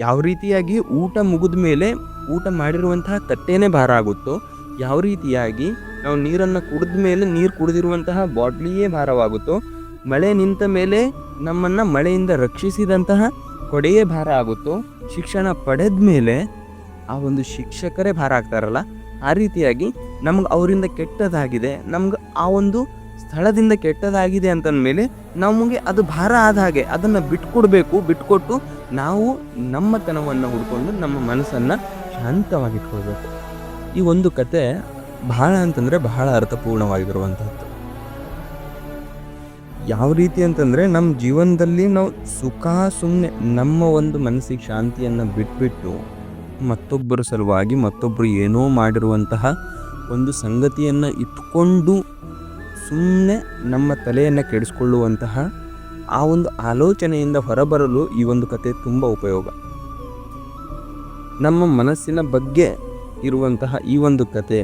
ಯಾವ ರೀತಿಯಾಗಿ ಊಟ ಮುಗಿದ ಮೇಲೆ ಊಟ ಮಾಡಿರುವಂತಹ ತಟ್ಟೆನೇ ಭಾರ ಆಗುತ್ತೋ, ಯಾವ ರೀತಿಯಾಗಿ ನಾವು ನೀರನ್ನು ಕುಡಿದ ಮೇಲೆ ನೀರು ಕುಡಿದಿರುವಂತಹ ಬಾಟ್ಲಿಯೇ ಭಾರವಾಗುತ್ತೋ, ಮಳೆ ನಿಂತ ಮೇಲೆ ನಮ್ಮನ್ನು ಮಳೆಯಿಂದ ರಕ್ಷಿಸಿದಂತಹ ಕೊಡೆಯೇ ಭಾರ ಆಗುತ್ತೋ, ಶಿಕ್ಷಣ ಪಡೆದ ಮೇಲೆ ಆ ಒಂದು ಶಿಕ್ಷಕರೇ ಭಾರ ಆಗ್ತಾರಲ್ಲ, ಆ ರೀತಿಯಾಗಿ ನಮ್ಗೆ ಅವರಿಂದ ಕೆಟ್ಟದಾಗಿದೆ, ನಮ್ಗೆ ಆ ಒಂದು ಸ್ಥಳದಿಂದ ಕೆಟ್ಟದಾಗಿದೆ ಅಂತಂದಮೇಲೆ ನಮಗೆ ಅದು ಭಾರ ಆದ ಹಾಗೆ ಅದನ್ನು ಬಿಟ್ಕೊಟ್ಟು ನಾವು ನಮ್ಮತನವನ್ನು ಹುಡ್ಕೊಂಡು ನಮ್ಮ ಮನಸ್ಸನ್ನು ಶಾಂತವಾಗಿಟ್ಕೊಳ್ಬೇಕು. ಈ ಒಂದು ಕತೆ ಬಹಳ ಅಂತಂದರೆ ಬಹಳ ಅರ್ಥಪೂರ್ಣವಾಗಿರುವಂಥದ್ದು. ಯಾವ ರೀತಿ ಅಂತಂದರೆ ನಮ್ಮ ಜೀವನದಲ್ಲಿ ನಾವು ಸುಮ್ಮನೆ ನಮ್ಮ ಒಂದು ಮನಸ್ಸಿಗೆ ಶಾಂತಿಯನ್ನು ಬಿಟ್ಬಿಟ್ಟು ಮತ್ತೊಬ್ಬರ ಸಲುವಾಗಿ ಮತ್ತೊಬ್ಬರು ಏನೋ ಮಾಡಿರುವಂತಹ ಒಂದು ಸಂಗತಿಯನ್ನು ಇಟ್ಕೊಂಡು ಸುಮ್ಮನೆ ನಮ್ಮ ತಲೆಯನ್ನು ಕೆಡಿಸ್ಕೊಳ್ಳುವಂತಹ ಆ ಒಂದು ಆಲೋಚನೆಯಿಂದ ಹೊರಬರಲು ಈ ಒಂದು ಕತೆ ತುಂಬ ಉಪಯೋಗ. ನಮ್ಮ ಮನಸ್ಸಿನ ಬಗ್ಗೆ ಇರುವಂತಹ ಈ ಒಂದು ಕತೆ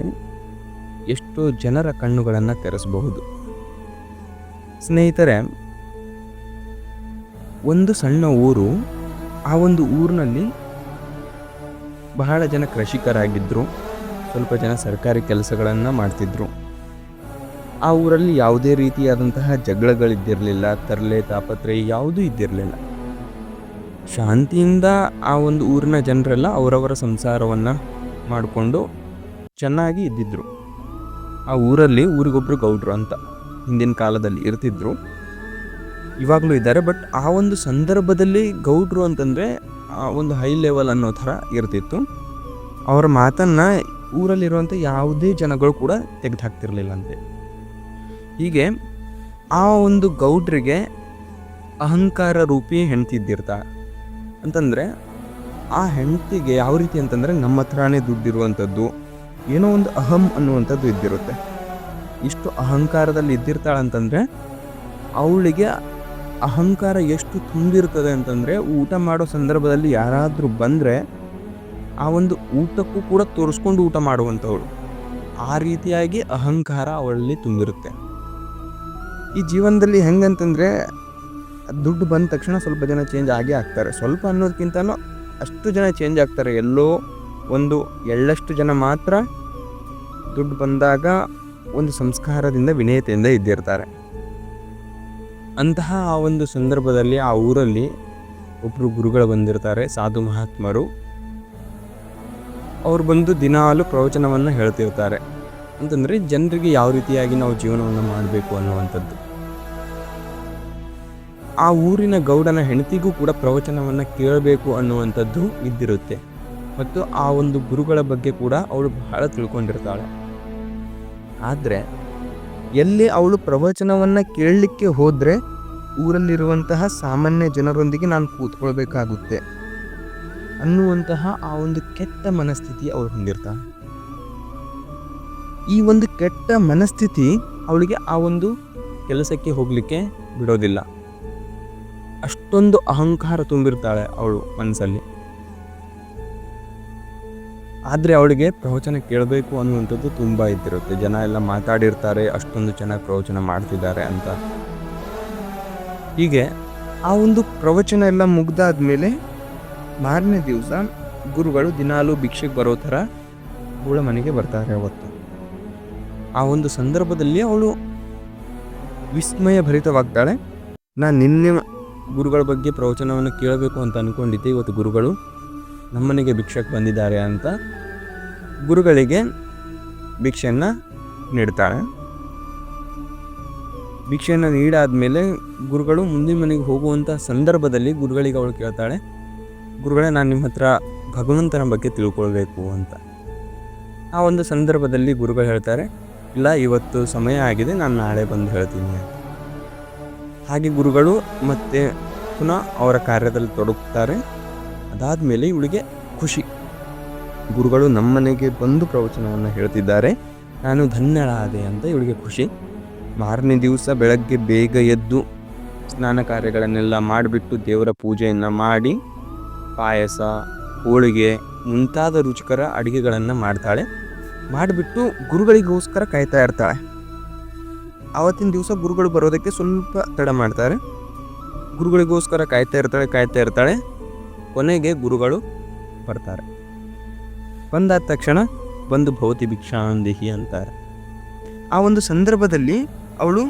ಎಷ್ಟೋ ಜನರ ಕಣ್ಣುಗಳನ್ನು ತೆರೆಸಬಹುದು. ಸ್ನೇಹಿತರೆ, ಒಂದು ಸಣ್ಣ ಊರು, ಆ ಒಂದು ಊರಿನಲ್ಲಿ ಬಹಳ ಜನ ಕೃಷಿಕರಾಗಿದ್ದರು, ಸ್ವಲ್ಪ ಜನ ಸರ್ಕಾರಿ ಕೆಲಸಗಳನ್ನು ಮಾಡ್ತಿದ್ರು. ಆ ಊರಲ್ಲಿ ಯಾವುದೇ ರೀತಿಯಾದಂತಹ ಜಗಳಗಳಿದ್ದಿರಲಿಲ್ಲ, ತರಲೆ ತಾಪತ್ರೆ ಯಾವುದೂ ಇದ್ದಿರಲಿಲ್ಲ. ಶಾಂತಿಯಿಂದ ಆ ಒಂದು ಊರಿನ ಜನರೆಲ್ಲ ಅವರವರ ಸಂಸಾರವನ್ನು ಮಾಡಿಕೊಂಡು ಚೆನ್ನಾಗಿ ಇದ್ದಿದ್ರು. ಆ ಊರಲ್ಲಿ ಊರಿಗೊಬ್ಬರು ಗೌಡ್ರು ಅಂತ ಹಿಂದಿನ ಕಾಲದಲ್ಲಿ ಇರ್ತಿದ್ರು, ಇವಾಗಲೂ ಇದ್ದಾರೆ. ಬಟ್ ಆ ಒಂದು ಸಂದರ್ಭದಲ್ಲಿ ಗೌಡ್ರು ಅಂತಂದರೆ ಒಂದು ಹೈ ಲೆವೆಲ್ ಅನ್ನೋ ಥರ ಇರ್ತಿತ್ತು. ಅವರ ಮಾತನ್ನು ಊರಲ್ಲಿರುವಂಥ ಯಾವುದೇ ಜನಗಳು ಕೂಡ ತೆಗೆದು ಹಾಕ್ತಿರ್ಲಿಲ್ಲ ಅಂತೆ. ಹೀಗೆ ಆ ಒಂದು ಗೌಡ್ರಿಗೆ ಅಹಂಕಾರ ರೂಪಿ ಹೆಂಡತಿ ಇದ್ದಿರ್ತಾಳೆ. ಅಂತಂದರೆ ಆ ಹೆಂಡತಿಗೆ ಯಾವ ರೀತಿ ಅಂತಂದರೆ ನಮ್ಮ ಹತ್ರನೇ ದುಡ್ಡಿರುವಂಥದ್ದು, ಏನೋ ಒಂದು ಅಹಂ ಅನ್ನುವಂಥದ್ದು ಇದ್ದಿರುತ್ತೆ. ಇಷ್ಟು ಅಹಂಕಾರದಲ್ಲಿ ಇದ್ದಿರ್ತಾಳಂತಂದರೆ ಅವಳಿಗೆ ಅಹಂಕಾರ ಎಷ್ಟು ತುಂಬಿರ್ತದೆ ಅಂತಂದರೆ ಊಟ ಮಾಡೋ ಸಂದರ್ಭದಲ್ಲಿ ಯಾರಾದರೂ ಬಂದರೆ ಆ ಒಂದು ಊಟಕ್ಕೂ ಕೂಡ ತೋರಿಸ್ಕೊಂಡು ಊಟ ಮಾಡುವಂಥವಳು. ಆ ರೀತಿಯಾಗಿ ಅಹಂಕಾರ ಅವಳಲ್ಲಿ ತುಂಬಿರುತ್ತೆ. ಈ ಜೀವನದಲ್ಲಿ ಹೆಂಗಂತಂದರೆ ದುಡ್ಡು ಬಂದ ತಕ್ಷಣ ಸ್ವಲ್ಪ ಜನ ಚೇಂಜ್ ಆಗೇ ಆಗ್ತಾರೆ. ಸ್ವಲ್ಪ ಅನ್ನೋದಕ್ಕಿಂತನೂ ಅಷ್ಟು ಜನ ಚೇಂಜ್ ಆಗ್ತಾರೆ. ಎಲ್ಲೋ ಒಂದು ಎಳ್ಳಷ್ಟು ಜನ ಮಾತ್ರ ದುಡ್ಡು ಬಂದಾಗ ಒಂದು ಸಂಸ್ಕಾರದಿಂದ ವಿನಯತೆಯಿಂದ ಇದ್ದಿರ್ತಾರೆ. ಅಂತಹ ಆ ಒಂದು ಸಂದರ್ಭದಲ್ಲಿ ಆ ಊರಲ್ಲಿ ಒಬ್ಬರು ಗುರುಗಳು ಬಂದಿರ್ತಾರೆ, ಸಾಧು ಮಹಾತ್ಮರು. ಅವ್ರು ಬಂದು ದಿನಾಲು ಪ್ರವಚನವನ್ನು ಹೇಳ್ತಿರ್ತಾರೆ. ಅಂತಂದರೆ ಜನರಿಗೆ ಯಾವ ರೀತಿಯಾಗಿ ನಾವು ಜೀವನವನ್ನು ಮಾಡಬೇಕು ಅನ್ನುವಂಥದ್ದು. ಆ ಊರಿನ ಗೌಡನ ಹೆಂಡತಿಗೂ ಕೂಡ ಪ್ರವಚನವನ್ನು ಕೇಳಬೇಕು ಅನ್ನುವಂಥದ್ದು ಇದ್ದಿರುತ್ತೆ. ಮತ್ತು ಆ ಒಂದು ಗುರುಗಳ ಬಗ್ಗೆ ಕೂಡ ಅವಳು ಬಹಳ ತಿಳ್ಕೊಂಡಿರ್ತಾಳೆ. ಆದರೆ ಎಲ್ಲಿ ಅವಳು ಪ್ರವಚನವನ್ನು ಕೇಳಲಿಕ್ಕೆ ಹೋದರೆ ಊರಲ್ಲಿರುವಂತಹ ಸಾಮಾನ್ಯ ಜನರೊಂದಿಗೆ ನಾನು ಕೂತ್ಕೊಳ್ಬೇಕಾಗುತ್ತೆ ಅನ್ನುವಂತಹ ಆ ಒಂದು ಕೆಟ್ಟ ಮನಸ್ಥಿತಿ ಅವಳು ಹೊಂದಿರ್ತಾಳೆ. ಈ ಒಂದು ಕೆಟ್ಟ ಮನಸ್ಥಿತಿ ಅವಳಿಗೆ ಆ ಒಂದು ಕೆಲಸಕ್ಕೆ ಹೋಗಲಿಕ್ಕೆ ಬಿಡೋದಿಲ್ಲ. ಅಷ್ಟೊಂದು ಅಹಂಕಾರ ತುಂಬಿರ್ತಾಳೆ ಅವಳು ಮನಸ್ಸಲ್ಲಿ. ಆದರೆ ಅವಳಿಗೆ ಪ್ರವಚನ ಕೇಳಬೇಕು ಅನ್ನುವಂಥದ್ದು ತುಂಬ ಇದ್ದಿರುತ್ತೆ. ಜನ ಎಲ್ಲ ಮಾತಾಡಿರ್ತಾರೆ, ಅಷ್ಟೊಂದು ಚೆನ್ನಾಗಿ ಪ್ರವಚನ ಮಾಡ್ತಿದ್ದಾರೆ ಅಂತ. ಹೀಗೆ ಆ ಒಂದು ಪ್ರವಚನ ಎಲ್ಲ ಮುಗ್ದಾದ್ಮೇಲೆ ಮಾರನೇ ದಿವಸ ಗುರುಗಳು ದಿನಾಲೂ ಭಿಕ್ಷೆಗೆ ಬರೋ ಥರ ಅವಳ ಮನೆಗೆ ಬರ್ತಾರೆ. ಅವತ್ತು ಆ ಒಂದು ಸಂದರ್ಭದಲ್ಲಿ ಅವಳು ವಿಸ್ಮಯ ಭರಿತವಾಗ್ತಾಳೆ. ನಾನು ನಿನ್ನೆ ಗುರುಗಳ ಬಗ್ಗೆ ಪ್ರವಚನವನ್ನು ಕೇಳಬೇಕು ಅಂತ ಅಂದ್ಕೊಂಡಿದ್ದೆ, ಇವತ್ತು ಗುರುಗಳು ನಮ್ಮನೆಗೆ ಭಿಕ್ಷಕ್ಕೆ ಬಂದಿದ್ದಾರೆ ಅಂತ ಗುರುಗಳಿಗೆ ಭಿಕ್ಷೆಯನ್ನು ನೀಡ್ತಾಳೆ. ಭಿಕ್ಷೆಯನ್ನು ನೀಡಾದ್ಮೇಲೆ ಗುರುಗಳು ಮುಂದಿನ ಮನೆಗೆ ಹೋಗುವಂಥ ಸಂದರ್ಭದಲ್ಲಿ ಗುರುಗಳಿಗೆ ಅವಳು ಕೇಳ್ತಾಳೆ, ಗುರುಗಳೇ, ನಾನು ನಿಮ್ಮ ಹತ್ರ ಭಗವಂತನ ಬಗ್ಗೆ ತಿಳ್ಕೊಳ್ಬೇಕು ಅಂತ. ಆ ಒಂದು ಸಂದರ್ಭದಲ್ಲಿ ಗುರುಗಳು ಹೇಳ್ತಾರೆ, ಇಲ್ಲ, ಇವತ್ತು ಸಮಯ ಆಗಿದೆ, ನಾನು ನಾಳೆ ಬಂದು ಹೇಳ್ತೀನಿ ಅಂತ. ಹಾಗೆ ಗುರುಗಳು ಮತ್ತೆ ಪುನಃ ಅವರ ಕಾರ್ಯದಲ್ಲಿ ತೊಡಗುತ್ತಾರೆ. ಅದಾದಮೇಲೆ ಇವಳಿಗೆ ಖುಷಿ, ಗುರುಗಳು ನಮ್ಮನೆಗೆ ಬಂದು ಪ್ರವಚನವನ್ನು ಹೇಳ್ತಿದ್ದಾರೆ, ನಾನು ಧನ್ಯಳಾದೆ ಅಂತ ಇವಳಿಗೆ ಖುಷಿ. ಮಾರನೇ ದಿವಸ ಬೆಳಗ್ಗೆ ಬೇಗ ಎದ್ದು ಸ್ನಾನ ಕಾರ್ಯಗಳನ್ನೆಲ್ಲ ಮಾಡಿಬಿಟ್ಟು ದೇವರ ಪೂಜೆಯನ್ನು ಮಾಡಿ ಪಾಯಸ, ಹೋಳಿಗೆ ಮುಂತಾದ ರುಚಿಕರ ಅಡುಗೆಗಳನ್ನು ಮಾಡ್ತಾಳೆ. ಮಾಡಿಬಿಟ್ಟು ಗುರುಗಳಿಗೋಸ್ಕರ ಕಾಯ್ತಾ ಇರ್ತಾಳೆ. ಆವತ್ತಿನ ದಿವಸ ಗುರುಗಳು ಬರೋದಕ್ಕೆ ಸ್ವಲ್ಪ ತಡ ಮಾಡ್ತಾರೆ. ಗುರುಗಳಿಗೋಸ್ಕರ ಕಾಯ್ತಾ ಇರ್ತಾಳೆ. ಕೊನೆಗೆ ಗುರುಗಳು ಬರ್ತಾರೆ. ಬಂದಾದ ತಕ್ಷಣ ಬಂದು ಭವತಿ ಭಿಕ್ಷಾಂದೇಹಿ ಅಂತಾರೆ. ಆ ಒಂದು ಸಂದರ್ಭದಲ್ಲಿ ಅವಳು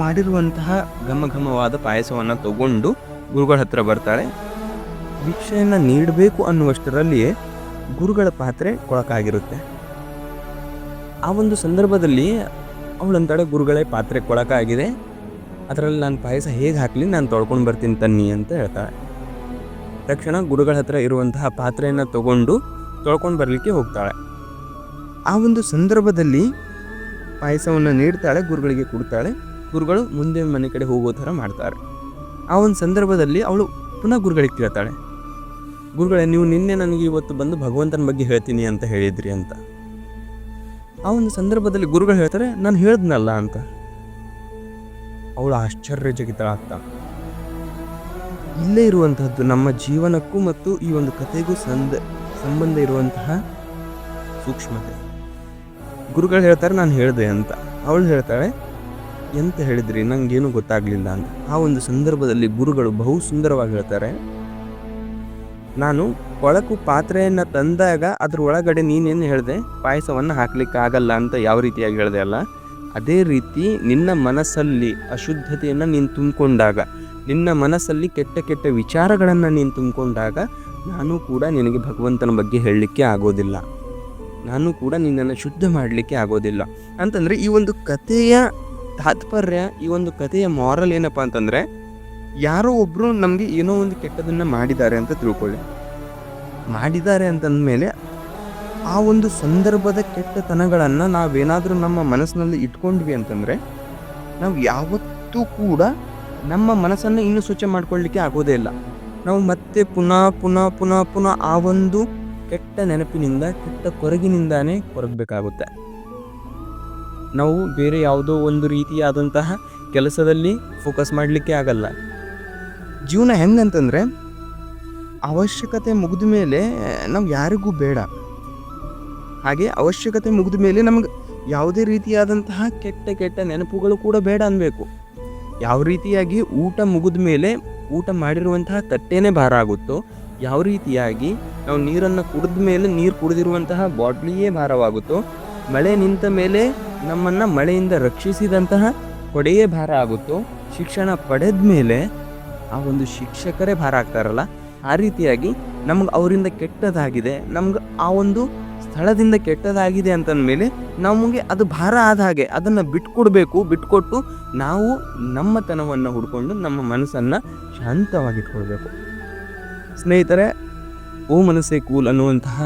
ಮಾಡಿರುವಂತಹ ಘಮಘಮವಾದ ಪಾಯಸವನ್ನು ತಗೊಂಡು ಗುರುಗಳ ಹತ್ರ ಬರ್ತಾಳೆ. ಭಿಕ್ಷೆಯನ್ನು ನೀಡಬೇಕು ಅನ್ನುವಷ್ಟರಲ್ಲಿಯೇ ಗುರುಗಳ ಪಾತ್ರೆ ಕೊಳಕಾಗಿರುತ್ತೆ. ಆ ಒಂದು ಸಂದರ್ಭದಲ್ಲಿ ಅವಳಂತಾಳೆ, ಗುರುಗಳೇ ಪಾತ್ರೆ ಕೊಳಕಾಗಿದೆ, ಅದರಲ್ಲಿ ನಾನು ಪಾಯಸ ಹೇಗೆ ಹಾಕಲಿ, ನಾನು ತೊಳ್ಕೊಂಡು ಬರ್ತೀನಿ ತನ್ನಿ ಅಂತ ಹೇಳ್ತಾಳೆ. ತಕ್ಷಣ ಗುರುಗಳ ಹತ್ರ ಇರುವಂತಹ ಪಾತ್ರೆಯನ್ನು ತಗೊಂಡು ತೊಳ್ಕೊಂಡು ಬರಲಿಕ್ಕೆ ಹೋಗ್ತಾಳೆ. ಆ ಒಂದು ಸಂದರ್ಭದಲ್ಲಿ ಪಾಯಸವನ್ನು ನೀಡ್ತಾಳೆ, ಗುರುಗಳಿಗೆ ಕೊಡ್ತಾಳೆ. ಗುರುಗಳು ಮುಂದೆ ಮನೆ ಕಡೆ ಹೋಗೋ ಥರ ಮಾಡ್ತಾರೆ. ಆ ಒಂದು ಸಂದರ್ಭದಲ್ಲಿ ಅವಳು ಪುನಃ ಗುರುಗಳಿಗೆ ಕೇಳ್ತಾಳೆ, ಗುರುಗಳೇ ನೀವು ನಿನ್ನೆ ನನಗೆ ಇವತ್ತು ಬಂದು ಭಗವಂತನ ಬಗ್ಗೆ ಹೇಳ್ತೀನಿ ಅಂತ ಹೇಳಿದ್ರಿ ಅಂತ. ಆ ಒಂದು ಸಂದರ್ಭದಲ್ಲಿ ಗುರುಗಳು ಹೇಳ್ತಾರೆ, ನಾನು ಹೇಳ್ದನಲ್ಲ ಅಂತ. ಅವಳು ಆಶ್ಚರ್ಯಚಕಿತಳಾಗ್ತಾ. ಇಲ್ಲೇ ಇರುವಂತಹದ್ದು ನಮ್ಮ ಜೀವನಕ್ಕೂ ಮತ್ತು ಈ ಒಂದು ಕಥೆಗೂ ಸಂಬಂಧ ಇರುವಂತಹ ಸೂಕ್ಷ್ಮತೆ. ಗುರುಗಳು ಹೇಳ್ತಾರೆ, ನಾನು ಹೇಳಿದೆ ಅಂತ. ಅವಳು ಹೇಳ್ತಾಳೆ, ಎಂತ ಹೇಳಿದ್ರಿ, ನಂಗೇನು ಗೊತ್ತಾಗ್ಲಿಲ್ಲ ಅಂತ. ಆ ಒಂದು ಸಂದರ್ಭದಲ್ಲಿ ಗುರುಗಳು ಬಹು ಸುಂದರವಾಗಿ ಹೇಳ್ತಾರೆ, ನಾನು ಕೊಳಕು ಪಾತ್ರೆಯನ್ನು ತಂದಾಗ ಅದ್ರ ಒಳಗಡೆ ನೀನೇನು ಹೇಳಿದೆ, ಪಾಯಸವನ್ನು ಹಾಕ್ಲಿಕ್ಕೆ ಆಗಲ್ಲ ಅಂತ ಯಾವ ರೀತಿಯಾಗಿ ಹೇಳಿದೆ ಅಲ್ಲ, ಅದೇ ರೀತಿ ನಿನ್ನ ಮನಸ್ಸಲ್ಲಿ ಅಶುದ್ಧತೆಯನ್ನು ನೀನು ತುಂಬಿಕೊಂಡಾಗ, ನಿನ್ನ ಮನಸ್ಸಲ್ಲಿ ಕೆಟ್ಟ ಕೆಟ್ಟ ವಿಚಾರಗಳನ್ನು ನೀನು ತುಂಬಿಕೊಂಡಾಗ ನಾನು ಕೂಡ ನಿನಗೆ ಭಗವಂತನ ಬಗ್ಗೆ ಹೇಳಲಿಕ್ಕೆ ಆಗೋದಿಲ್ಲ, ನಾನು ಕೂಡ ನಿನ್ನನ್ನು ಶುದ್ಧ ಮಾಡಲಿಕ್ಕೆ ಆಗೋದಿಲ್ಲ ಅಂತಂದರೆ, ಈ ಒಂದು ಕಥೆಯ ತಾತ್ಪರ್ಯ, ಈ ಒಂದು ಕಥೆಯ ಮಾರಲ್ ಏನಪ್ಪ ಅಂತಂದರೆ, ಯಾರೋ ಒಬ್ಬರು ನಮಗೆ ಏನೋ ಒಂದು ಕೆಟ್ಟದನ್ನು ಮಾಡಿದ್ದಾರೆ ಅಂತ ತಿಳ್ಕೊಳ್ಳಿ. ಮಾಡಿದ್ದಾರೆ ಅಂತಂದಮೇಲೆ ಆ ಒಂದು ಸಂದರ್ಭದ ಕೆಟ್ಟತನಗಳನ್ನು ನಾವೇನಾದರೂ ನಮ್ಮ ಮನಸ್ಸಿನಲ್ಲಿ ಇಟ್ಕೊಂಡ್ವಿ ಅಂತಂದರೆ, ನಾವು ಯಾವತ್ತೂ ಕೂಡ ನಮ್ಮ ಮನಸ್ಸನ್ನು ಇನ್ನೂ ಸ್ವಚ್ಛ ಮಾಡ್ಕೊಳ್ಳಿಕ್ಕೆ ಆಗೋದೇ ಇಲ್ಲ. ನಾವು ಮತ್ತೆ ಪುನಃ ಪುನಃ ಪುನಃ ಪುನಃ ಆ ಒಂದು ಕೆಟ್ಟ ನೆನಪಿನಿಂದ, ಕೆಟ್ಟ ಕೊರಗಿನಿಂದಾನೇ ಕೊರಗಬೇಕಾಗುತ್ತೆ. ನಾವು ಬೇರೆ ಯಾವುದೋ ಒಂದು ರೀತಿಯಾದಂತಹ ಕೆಲಸದಲ್ಲಿ ಫೋಕಸ್ ಮಾಡಲಿಕ್ಕೆ ಆಗಲ್ಲ. ಜೀವನ ಹೆಂಗಂತಂದರೆ, ಅವಶ್ಯಕತೆ ಮುಗಿದ ಮೇಲೆ ನಾವು ಯಾರಿಗೂ ಬೇಡ, ಹಾಗೆ ಅವಶ್ಯಕತೆ ಮುಗಿದ ಮೇಲೆ ನಮ್ಗೆ ಯಾವುದೇ ರೀತಿಯಾದಂತಹ ಕೆಟ್ಟ ಕೆಟ್ಟ ನೆನಪುಗಳು ಕೂಡ ಬೇಡ ಅನ್ಬೇಕು. ಯಾವ ರೀತಿಯಾಗಿ ಊಟ ಮುಗಿದ ಮೇಲೆ ಊಟ ಮಾಡಿರುವಂತಹ ತಟ್ಟೆನೇ ಭಾರ ಆಗುತ್ತೋ, ಯಾವ ರೀತಿಯಾಗಿ ನಾವು ನೀರನ್ನು ಕುಡಿದ ಮೇಲೆ ನೀರು ಕುಡಿದಿರುವಂತಹ ಬಾಟ್ಲಿಯೇ ಭಾರವಾಗುತ್ತೋ, ಮಳೆ ನಿಂತ ಮೇಲೆ ನಮ್ಮನ್ನು ಮಳೆಯಿಂದ ರಕ್ಷಿಸಿದಂತಹ ಕೊಡೆಯೇ ಭಾರ ಆಗುತ್ತೋ, ಶಿಕ್ಷಣ ಪಡೆದ ಮೇಲೆ ಆ ಒಂದು ಶಿಕ್ಷಕರೇ ಭಾರ ಆಗ್ತಾರಲ್ಲ, ಆ ರೀತಿಯಾಗಿ ನಮ್ಗೆ ಅವರಿಂದ ಕೆಟ್ಟದಾಗಿದೆ, ನಮ್ಗೆ ಆ ಒಂದು ಸ್ಥಳದಿಂದ ಕೆಟ್ಟದಾಗಿದೆ ಅಂತಂದಮೇಲೆ ನಮಗೆ ಅದು ಭಾರ ಆದ ಹಾಗೆ ಅದನ್ನು ಬಿಟ್ಕೊಟ್ಟು ನಾವು ನಮ್ಮತನವನ್ನು ಹುಡ್ಕೊಂಡು ನಮ್ಮ ಮನಸ್ಸನ್ನು ಶಾಂತವಾಗಿಟ್ಕೊಳ್ಬೇಕು. ಸ್ನೇಹಿತರೆ, ಓ ಮನಸ್ಸೇ ಕೂಲ್ ಅನ್ನುವಂತಹ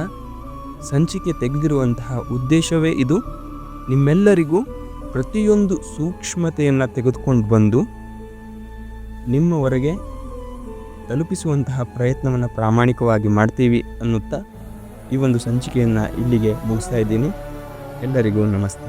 ಸಂಚಿಕೆ ತೆಗೆದಿರುವಂತಹ ಉದ್ದೇಶವೇ ಇದು. ನಿಮ್ಮೆಲ್ಲರಿಗೂ ಪ್ರತಿಯೊಂದು ಸೂಕ್ಷ್ಮತೆಯನ್ನು ತೆಗೆದುಕೊಂಡು ಬಂದು ನಿಮ್ಮವರೆಗೆ ತಲುಪಿಸುವಂತಹ ಪ್ರಯತ್ನವನ್ನು ಪ್ರಾಮಾಣಿಕವಾಗಿ ಮಾಡ್ತೀವಿ ಅನ್ನುತ್ತಾ ಈ ಒಂದು ಸಂಚಿಕೆಯನ್ನು ಇಲ್ಲಿಗೆ ಮುಗಿಸ್ತಾ ಇದ್ದೀನಿ. ಎಲ್ಲರಿಗೂ ನಮಸ್ತೆ.